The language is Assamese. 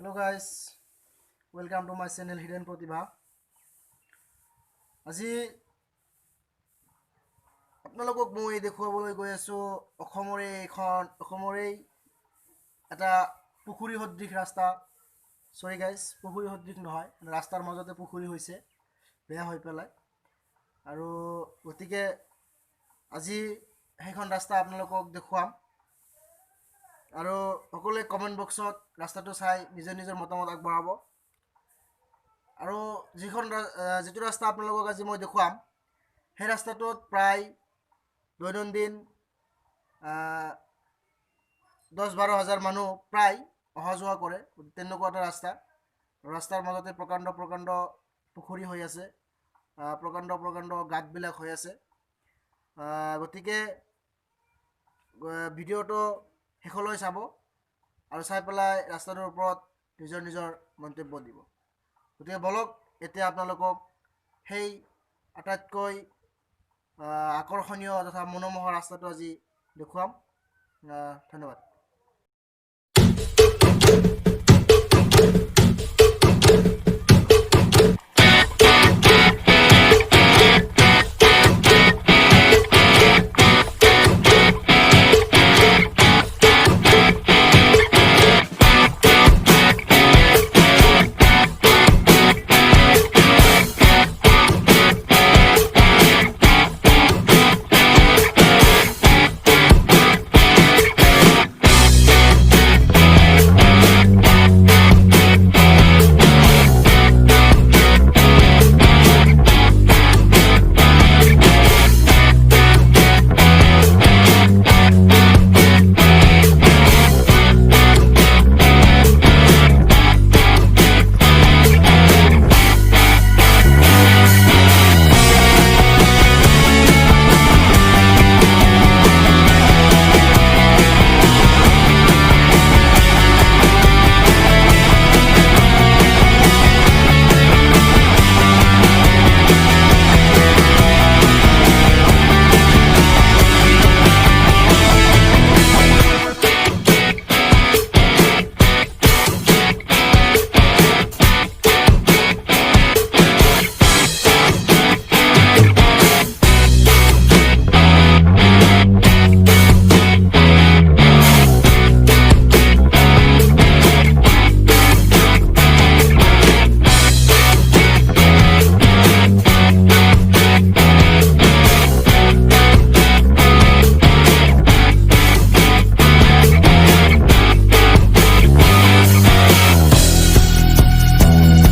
Hello guys, welcome to my channel Hidden Pratibha. আজি আপোনালোকক মই দেখুৱাবলৈ গৈ আছো অসমৰে এটা পুখুৰী সদৃশ ৰাস্তা। সৰি গাইজ, পুখুৰী সদৃশ নহয়, ৰাস্তাৰ মাজতে পুখুৰী হৈছে বেয়া হৈ পেলাই। আৰু গতিকে আজি সেইখন ৰাস্তা আপোনালোকক দেখুৱাম। আৰু সকলোৱে কমেণ্ট বক্সত ৰাস্তাটো চাই নিজৰ মতামত আগবঢ়াব। আৰু যিটো ৰাস্তা আপোনালোকক আজি মই দেখুৱাম, সেই ৰাস্তাটোত প্ৰায় দৈনন্দিন 10-12 হাজাৰ মানুহ প্ৰায় অহা যোৱা কৰে। তেনেকুৱা এটা ৰাস্তাৰ মাজতে প্ৰকাণ্ড পুখুৰী হৈ আছে, প্ৰকাণ্ড গাঁতবিলাক হৈ আছে। গতিকে ভিডিঅ'টো শেষলৈ চাব আৰু চাই পেলাই ৰাস্তাটোৰ ওপৰত নিজৰ মন্তব্য দিব। গতিকে বলক এতিয়া আপোনালোকক সেই আটাইতকৈ আকৰ্ষণীয় তথা মনোমোহা ৰাস্তাটো আজি দেখুৱাম। ধন্যবাদ।